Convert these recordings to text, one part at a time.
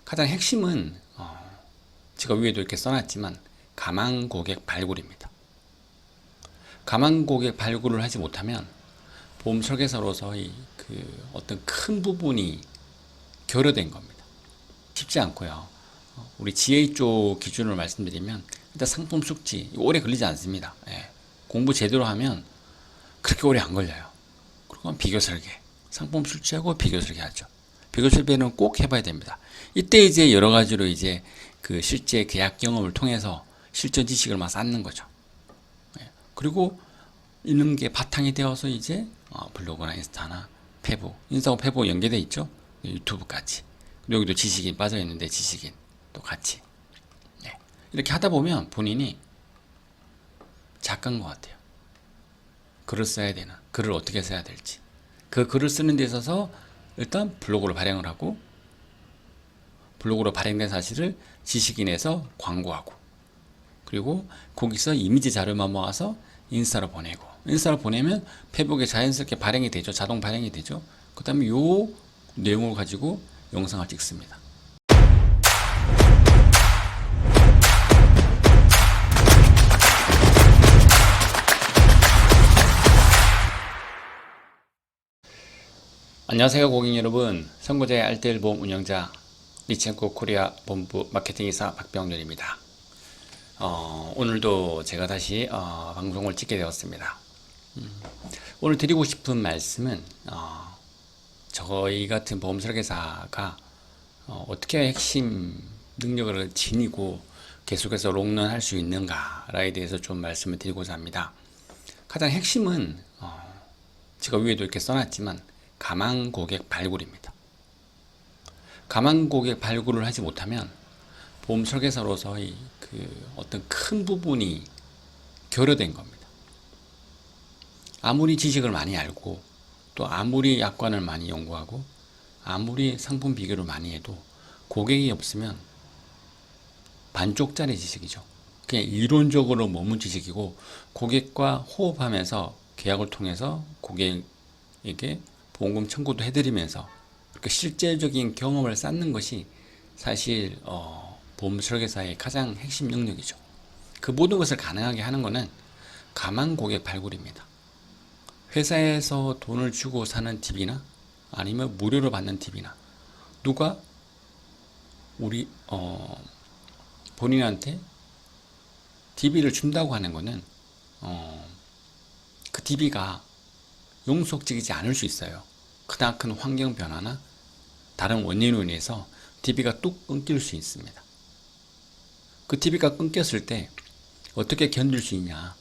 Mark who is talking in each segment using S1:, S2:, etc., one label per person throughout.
S1: 가장 핵심은 제가 위에도 이렇게 써놨지만 가망 고객 발굴입니다. 가망 고객 발굴을 하지 못하면 보험 설계사로서의 그 어떤 큰 부분이 결여된 겁니다. 쉽지 않고요. 우리 GA 쪽 기준으로 말씀드리면 일단 상품 숙지 오래 걸리지 않습니다. 예. 공부 제대로 하면 그렇게 오래 안 걸려요. 그리고 비교 설계, 상품 숙지하고 비교 설계 하죠. 비교 설계는 꼭 해봐야 됩니다. 이때 이제 여러 가지로 이제 그 실제 계약 경험을 통해서 실전 지식을 막 쌓는 거죠. 예. 그리고 이런 게 바탕이 되어서 이제 블로그나 인스타나 페북, 인스타하고 페북 연계돼 있죠. 유튜브까지. 여기도 지식인 빠져 있는데 지식인 또 같이. 네. 이렇게 하다 보면 본인이 작가인 것 같아요. 글을 써야 되나, 글을 어떻게 써야 될지. 그 글을 쓰는 데 있어서 일단 블로그로 발행을 하고, 블로그로 발행된 사실을 지식인에서 광고하고, 그리고 거기서 이미지 자료만 모아서 인스타로 보내고, 인스타로 보내면 페북에 자연스럽게 발행이 되죠. 자동 발행이 되죠. 그 다음에 요 내용을 가지고 영상을 찍습니다. 안녕하세요 고객 여러분, 선고자의 알뜰 보험 운영자 리첸코 코리아 본부 마케팅이사 박병렬입니다. 오늘도 제가 다시 방송을 찍게 되었습니다. 오늘 드리고 싶은 말씀은 저희 같은 보험 설계사가 어떻게 핵심 능력을 지니고 계속해서 롱런 할 수 있는가에 대해서 좀 말씀을 드리고자 합니다. 가장 핵심은 제가 위에도 이렇게 써놨지만 가망 고객 발굴입니다. 가망 고객 발굴을 하지 못하면 보험 설계사로서의 그 어떤 큰 부분이 결여된 겁니다. 아무리 지식을 많이 알고 또 아무리 약관을 많이 연구하고 아무리 상품 비교를 많이 해도 고객이 없으면 반쪽짜리 지식이죠. 그냥 이론적으로 머문 지식이고, 고객과 호흡하면서 계약을 통해서 고객에게 보험금 청구도 해드리면서 그렇게 실제적인 경험을 쌓는 것이 사실 보험 설계사의 가장 핵심 영역이죠. 그 모든 것을 가능하게 하는 것은 가망 고객 발굴입니다. 회사에서 돈을 주고 사는 팁이나 아니면 무료로 받는 팁이나 누가 우리 본인한테 DB를 준다고 하는 것은 그 DB가 용속지기지 않을 수 있어요. 크나큰 환경 변화나 다른 원인으로 인해서 DB가 뚝 끊길 수 있습니다. 그 DB가 끊겼을 때 어떻게 견딜 수 있냐.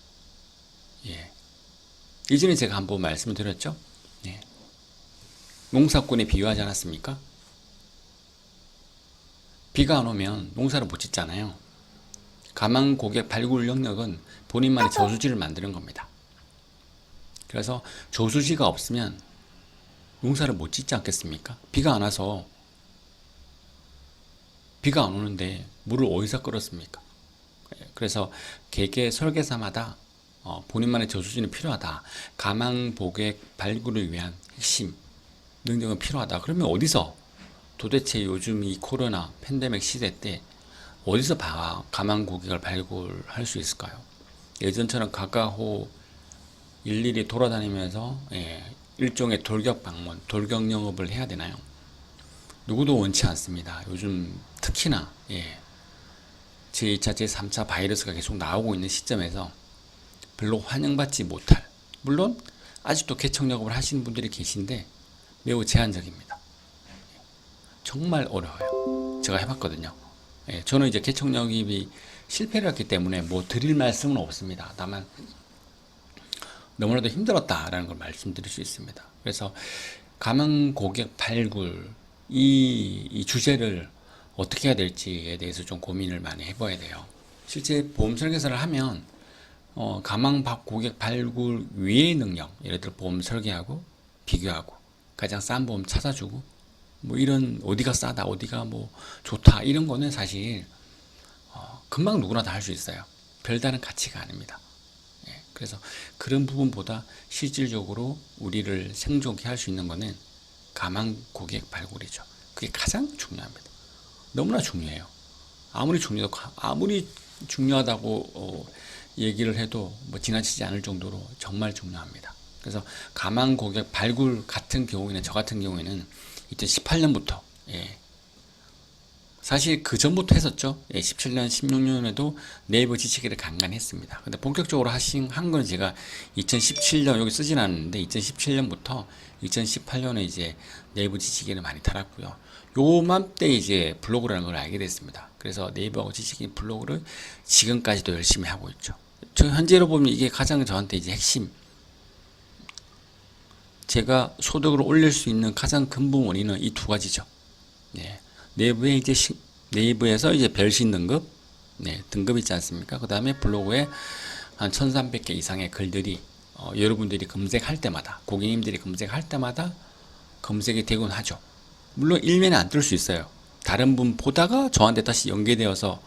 S1: 예. 이전에 제가 한번 말씀을 드렸죠. 예. 농사꾼에 비유하지 않았습니까? 비가 안 오면 농사를 못 짓잖아요. 가망 고객 발굴 영역은 본인만의 저수지를 만드는 겁니다. 그래서 저수지가 없으면 농사를 못 짓지 않겠습니까? 비가 안 와서, 비가 안 오는데 물을 어디서 끌었습니까? 그래서 개개 설계사마다 본인만의 저수지는 필요하다. 가망 고객 발굴을 위한 핵심 능력은 필요하다. 그러면 어디서 도대체 요즘 이 코로나 팬데믹 시대 때 어디서 가망 고객을 발굴할 수 있을까요? 예전처럼 가가호 일일이 돌아다니면서 일종의 돌격 방문, 돌격 영업을 해야 되나요? 누구도 원치 않습니다. 요즘 특히나 제2차, 제3차 바이러스가 계속 나오고 있는 시점에서 별로 환영받지 못할, 물론 아직도 개척 영업을 하시는 분들이 계신데 매우 제한적입니다. 정말 어려워요. 제가 해봤거든요. 저는 이제 개척 영업이 실패를 했기 때문에 뭐 드릴 말씀은 없습니다. 다만 너무나도 힘들었다라는 걸 말씀드릴 수 있습니다. 그래서 가망 고객 발굴 이 주제를 어떻게 해야 될지에 대해서 좀 고민을 많이 해봐야 돼요. 실제 보험 설계사를 하면 가망 고객 발굴 위의 능력, 예를 들어 보험 설계하고 비교하고 가장 싼 보험 찾아주고 뭐 이런 어디가 싸다, 어디가 뭐 좋다 이런 거는 사실 금방 누구나 다 할 수 있어요. 별다른 가치가 아닙니다. 그래서 그런 부분보다 실질적으로 우리를 생존케 할 수 있는 것은 가망 고객 발굴이죠. 그게 가장 중요합니다. 너무나 중요해요. 아무리 중요하다고 얘기를 해도 뭐 지나치지 않을 정도로 정말 중요합니다. 그래서 가망 고객 발굴 같은 경우에는 저 같은 경우에는 2018년부터 사실 그 전부터 했었죠. 17년, 16년에도 네이버 지치기를 간간히 했습니다. 근데 본격적으로 한 건 제가 2017년 여기 쓰진 않았는데 2017년부터 2018년에 이제 네이버 지치기를 많이 달았고요. 요맘때 이제 블로그라는 걸 알게 됐습니다. 그래서 네이버하고 지치기 블로그를 지금까지도 열심히 하고 있죠. 저 현재로 보면 이게 가장 저한테 이제 핵심, 제가 소득을 올릴 수 있는 가장 근본 원인은 이 두 가지죠. 네. 네이버에서 이제 별신 등급, 등급 있지 않습니까? 그 다음에 블로그에 한 1300개 이상의 글들이, 여러분들이 검색할 때마다, 고객님들이 검색할 때마다 검색이 되곤 하죠. 물론 일면에 안 뜰 수 있어요. 다른 분 보다가 저한테 다시 연계되어서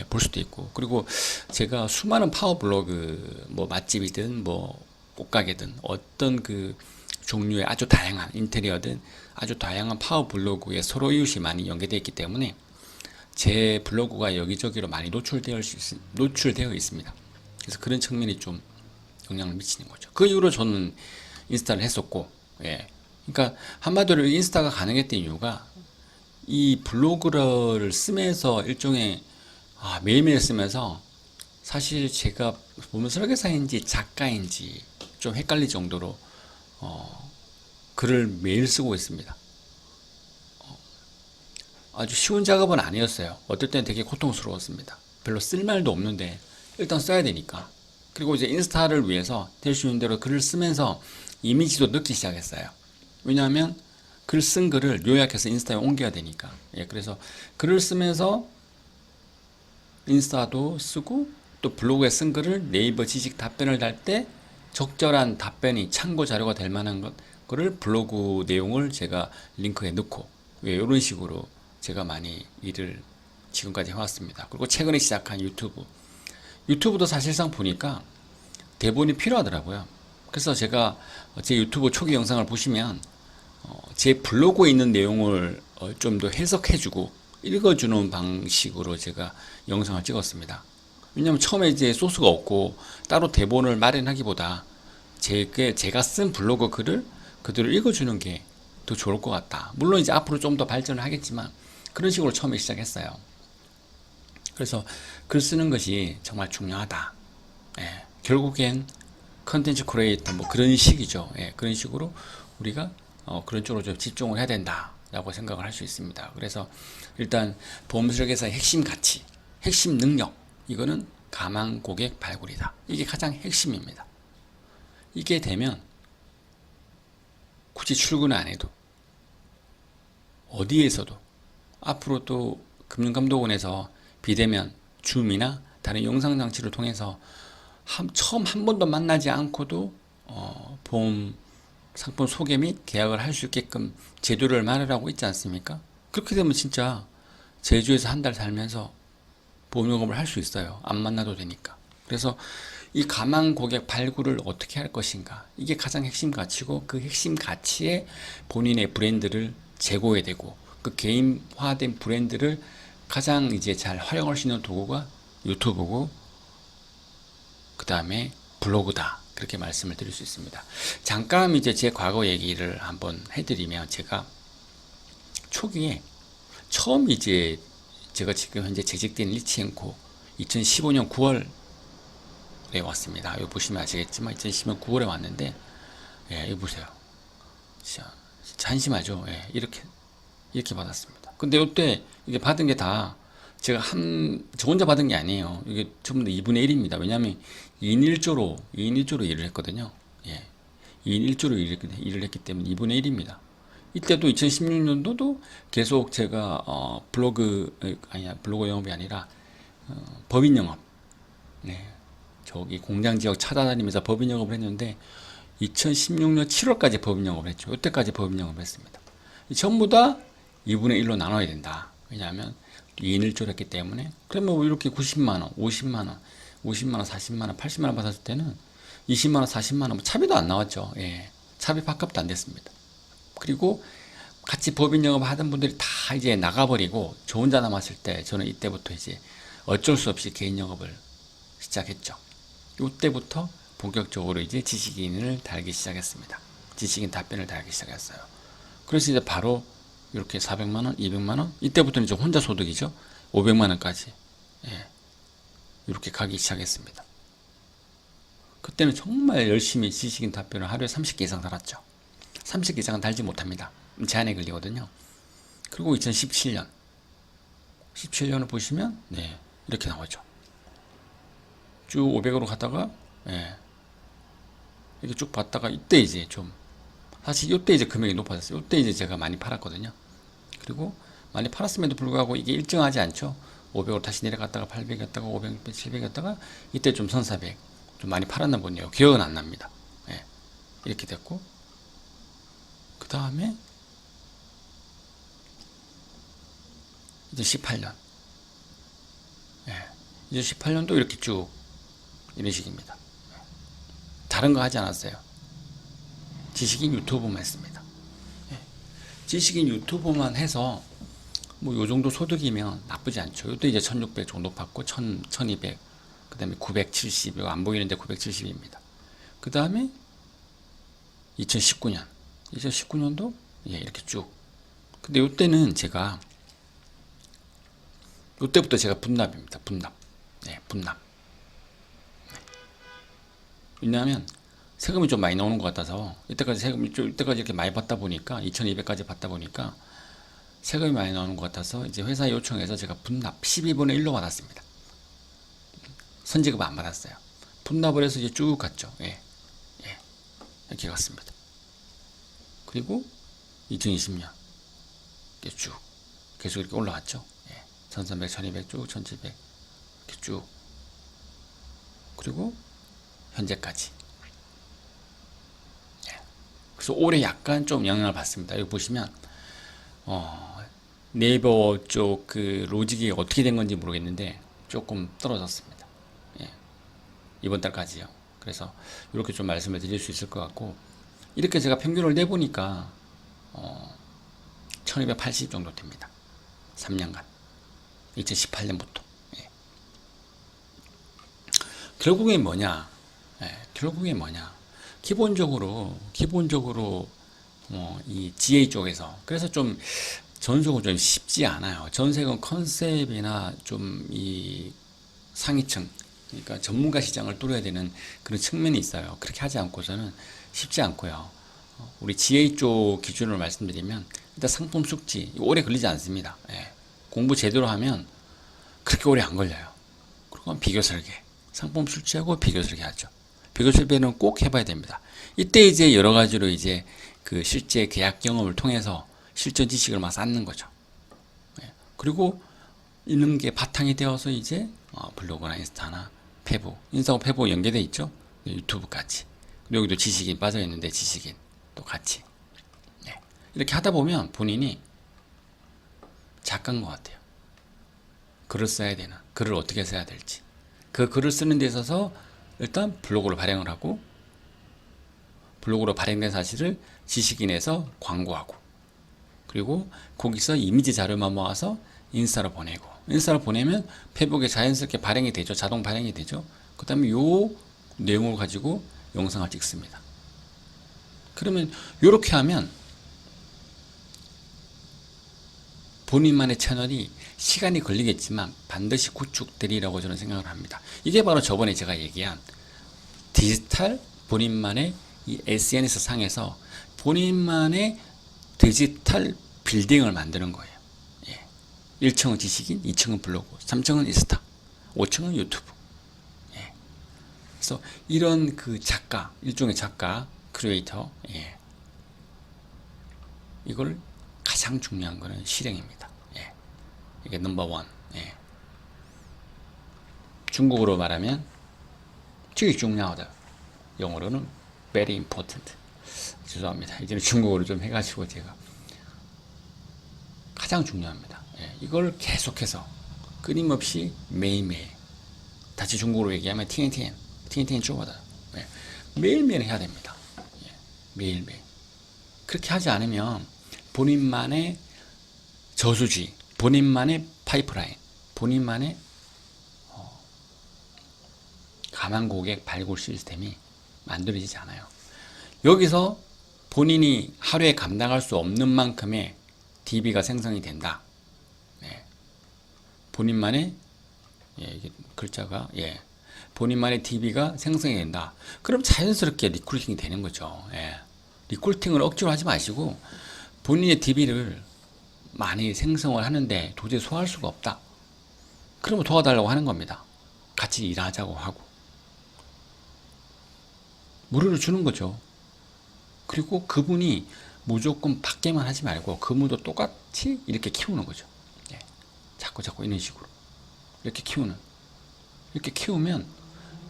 S1: 볼 수도 있고. 그리고 제가 수많은 파워 블로그, 뭐 맛집이든 뭐 꽃가게든 어떤 그 종류의 아주 다양한 인테리어든 아주 다양한 파워 블로그에 서로 이웃이 많이 연계되어 있기 때문에 제 블로그가 여기저기로 많이 노출되어 있습니다. 그래서 그런 측면이 좀 영향을 미치는 거죠. 그 이후로 저는 인스타를 했었고, 그러니까 한마디로 인스타가 가능했던 이유가 이 블로그를 쓰면서 일종의 매일매일 쓰면서 사실 제가 보면 설계사인지 작가인지 좀 헷갈릴 정도로 글을 매일 쓰고 있습니다. 아주 쉬운 작업은 아니었어요. 어떨 때는 되게 고통스러웠습니다. 별로 쓸 말도 없는데 일단 써야 되니까. 그리고 이제 인스타를 위해서 될 수 있는 대로 글을 쓰면서 이미지도 넣기 시작했어요. 왜냐하면 글 쓴 글을 요약해서 인스타에 옮겨야 되니까. 그래서 글을 쓰면서 인스타도 쓰고 또 블로그에 쓴 글을 네이버 지식 답변을 달 때 적절한 답변이 참고 자료가 될 만한 거를 블로그 내용을 제가 링크에 넣고 이런 식으로 제가 많이 일을 지금까지 해왔습니다. 그리고 최근에 시작한 유튜브도 사실상 보니까 대본이 필요하더라고요. 그래서 제가 제 유튜브 초기 영상을 보시면 제 블로그에 있는 내용을 좀 더 해석해주고 읽어주는 방식으로 제가 영상을 찍었습니다. 왜냐면 처음에 이제 소스가 없고 따로 대본을 마련하기보다 제가 쓴 블로그 글을 그대로 읽어주는 게 더 좋을 것 같다. 물론 이제 앞으로 좀 더 발전을 하겠지만 그런 식으로 처음에 시작했어요. 그래서 글 쓰는 것이 정말 중요하다. 결국엔 컨텐츠 크리에이터 뭐 그런 식이죠. 그런 식으로 우리가 그런 쪽으로 좀 집중을 해야 된다라고 생각을 할 수 있습니다. 그래서 일단 보험 설계사의 핵심 가치, 핵심 능력, 이거는 가망 고객 발굴이다. 이게 가장 핵심입니다. 이게 되면 굳이 출근을 안 해도 어디에서도 앞으로 또 금융감독원에서 비대면, 줌이나 다른 영상 장치를 통해서 처음 한 번도 만나지 않고도 보험 상품 소개 및 계약을 할 수 있게끔 제도를 마련하고 있지 않습니까? 그렇게 되면 진짜 제주에서 한 달 살면서 보험영업을 할 수 있어요. 안 만나도 되니까. 그래서 이 가망 고객 발굴을 어떻게 할 것인가, 이게 가장 핵심 가치고, 그 핵심 가치에 본인의 브랜드를 제고해야 되고, 그 개인화된 브랜드를 가장 이제 잘 활용할 수 있는 도구가 유튜브고 그 다음에 블로그다, 그렇게 말씀을 드릴 수 있습니다. 잠깐 이제 제 과거 얘기를 한번 해드리면, 제가 초기에 처음 이제 제가 지금 현재 재직된 리치앤코 2015년 9월에 왔습니다. 여기 보시면 아시겠지만 2015년 9월에 왔는데, 여기 보세요. 진짜 한심하죠. 이렇게 받았습니다. 근데 이때 이게 받은 게 다 제가 저 혼자 받은 게 아니에요. 이게 전부 다 2분의 1입니다. 왜냐하면 2인 1조로 일을 했거든요. 2인 1조로 일을 했기 때문에 2분의 1입니다. 이때도 2016년도도 계속 제가 블로그 영업이 아니라 법인 영업, 저기 공장 지역 찾아다니면서 법인 영업을 했는데 2016년 7월까지 법인 영업을 했죠. 이때까지 법인 영업을 했습니다. 전부 다 2분의 1로 나눠야 된다. 왜냐하면 2인 1조를 했기 때문에. 그러면 뭐 이렇게 90만원, 50만원, 50만원, 40만원, 80만원 받았을 때는 20만원, 40만원, 차비도 안 나왔죠. 차비 밥값도 안 됐습니다. 그리고 같이 법인 영업 하던 분들이 다 이제 나가버리고 저 혼자 남았을 때 저는 이때부터 이제 어쩔 수 없이 개인 영업을 시작했죠. 이때부터 본격적으로 이제 지식인을 달기 시작했습니다. 지식인 답변을 달기 시작했어요. 그래서 이제 바로 이렇게 400만원, 200만원, 이때부터는 이제 혼자 소득이죠. 500만원까지. 예, 이렇게 가기 시작했습니다. 그때는 정말 열심히 지식인 답변을 하루에 30개 이상 달았죠. 30개 이상은 달지 못합니다. 제한에 걸리거든요. 그리고 2017년, 17년을 보시면, 네, 이렇게 나오죠. 쭉 500으로 가다가, 예, 이렇게 쭉 봤다가, 이때 이제 좀, 사실 이때 이제 금액이 높아졌어요. 이때 이제 제가 많이 팔았거든요. 그리고 많이 팔았음에도 불구하고 이게 일정하지 않죠. 500으로 다시 내려갔다가 800이었다가 500, 700이었다가 이때 좀 1400, 좀 많이 팔았나 보네요. 기억은 안 납니다. 예, 이렇게 됐고, 그 다음에 이제 18년, 예, 이제 18년도 이렇게 쭉 이런 식입니다. 다른 거 하지 않았어요. 지식인 유튜브만 했습니다. 예, 지식인 유튜브만 해서 뭐 요 정도 소득이면 나쁘지 않죠. 이때 이제 1600 정도 받고 1200, 그 다음에 970, 이거 안 보이는데 970입니다. 그 다음에 2019년도 예, 이렇게 쭉. 근데 이때는 제가 이때부터 제가 분납입니다. 분납. 네, 분납. 네. 왜냐하면 세금이 좀 많이 나오는 것 같아서 이때까지 이때까지 이렇게 많이 받다 보니까 2200까지 받다 보니까 세금이 많이 나오는 것 같아서 이제 회사에 요청해서 제가 분납 12분의 1로 받았습니다. 선지급 안 받았어요. 분납을 해서 이제 쭉 갔죠. 예. 예. 이렇게 갔습니다. 그리고 2020년 이렇게 쭉 계속 이렇게 올라갔죠. 예. 1300, 1200 쭉, 1700 이렇게 쭉. 그리고 현재까지. 예. 그래서 올해 약간 좀 영향을 받습니다. 여기 보시면 네이버 쪽 그 로직이 어떻게 된 건지 모르겠는데 조금 떨어졌습니다. 예. 이번 달까지요. 그래서 이렇게 좀 말씀을 드릴 수 있을 것 같고, 이렇게 제가 평균을 내보니까 1280 정도 됩니다. 3년간 2018년부터. 예. 결국엔 뭐냐? 예. 결국엔 뭐냐? 기본적으로 이 GA 쪽에서, 그래서 좀 전속은 좀 쉽지 않아요. 전sek은 컨셉이나 좀 이 상위층, 그러니까 전문가 시장을 뚫어야 되는 그런 측면이 있어요. 그렇게 하지 않고서는 쉽지 않고요. 우리 GA 쪽 기준으로 말씀드리면 일단 상품 숙지 오래 걸리지 않습니다. 예. 공부 제대로 하면 그렇게 오래 안 걸려요. 그리고 비교 설계, 상품 숙지하고 비교 설계 하죠. 비교 설계는 꼭 해봐야 됩니다. 이때 이제 여러 가지로 이제 그 실제 계약 경험을 통해서 실전 지식을 막 쌓는 거죠. 예. 그리고 있는 게 바탕이 되어서 이제 블로그나 인스타나 페북, 인스타하고 페북 연계되어 있죠. 유튜브까지. 그리고 여기도 지식인 빠져 있는데 지식인 또 같이. 네. 이렇게 하다 보면 본인이 작가인 것 같아요. 글을 써야 되는, 글을 어떻게 써야 될지. 그 글을 쓰는 데 있어서 일단 블로그로 발행을 하고, 블로그로 발행된 사실을 지식인에서 광고하고, 그리고 거기서 이미지 자료만 모아서 인스타로 보내고, 인스타로 보내면 페북에 자연스럽게 발행이 되죠. 자동 발행이 되죠. 그 다음에 요 내용을 가지고 영상을 찍습니다. 그러면 이렇게 하면 본인만의 채널이 시간이 걸리겠지만 반드시 구축되리라고 저는 생각을 합니다. 이게 바로 저번에 제가 얘기한 디지털 본인만의 이 SNS 상에서 본인만의 디지털 빌딩을 만드는 거예요. 예. 1층은 지식인, 2층은 블로그, 3층은 인스타, 5층은 유튜브. 예. 그래서 이런 그 작가, 일종의 작가, 크리에이터, 예. 이걸 가장 중요한 거는 실행입니다. 예. 이게 넘버원. 예. 중국어로 말하면 最重要的, 영어로는 very important. 죄송합니다. 이제는 중국어로 좀 해가지고 제가 가장 중요합니다. 예. 이걸 계속해서 끊임없이 매일매일, 다시 중국어로 얘기하면 TNTN 쪼바다. 예. 매일매일 해야 됩니다. 예. 매일매일. 그렇게 하지 않으면 본인만의 저수지, 본인만의 파이프라인, 본인만의 가망 고객 발굴 시스템이 만들어지지 않아요. 여기서 본인이 하루에 감당할 수 없는 만큼의 DB가 생성이 된다. 네. 본인만의 이게 글자가 본인만의 DB가 생성이 된다. 그럼 자연스럽게 리크루팅이 되는 거죠. 리크루팅을 억지로 하지 마시고 본인의 DB를 많이 생성을 하는데 도저히 소화할 수가 없다. 그러면 도와달라고 하는 겁니다. 같이 일하자고 하고 무료로 주는 거죠. 그리고 그분이 무조건 받게만 하지 말고 그분도 똑같이 이렇게 키우는 거죠. 자꾸 이런 식으로 이렇게 키우면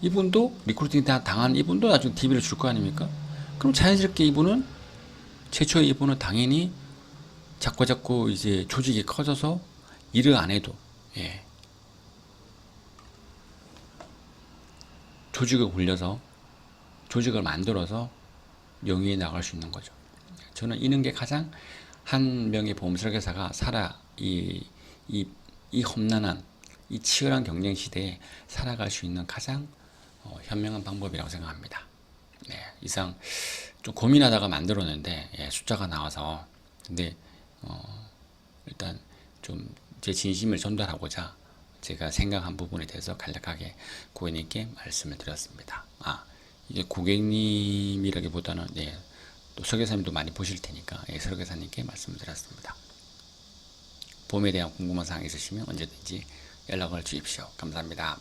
S1: 이분도 리크루팅 당한 이분도 나중에 DB를 줄 거 아닙니까? 그럼 자연스럽게 이분은 최초에 이분은 당연히 자꾸 이제 조직이 커져서 일을 안 해도 조직을 굴려서 조직을 만들어서 영위에 나갈 수 있는 거죠. 저는 이런 게 가장 한 명의 보험 설계사가 이 험난한 이 치열한 경쟁 시대에 살아갈 수 있는 가장 현명한 방법이라고 생각합니다. 이상 좀 고민하다가 만들었는데 숫자가 나와서 근데 일단 좀 제 진심을 전달하고자 제가 생각한 부분에 대해서 간략하게 고객님께 말씀을 드렸습니다. 이게 고객님이라기보다는 또 설계사님도 많이 보실 테니까 설계사님께 말씀을 드렸습니다. 보험에 대한 궁금한 사항 있으시면 언제든지 연락을 주십시오. 감사합니다.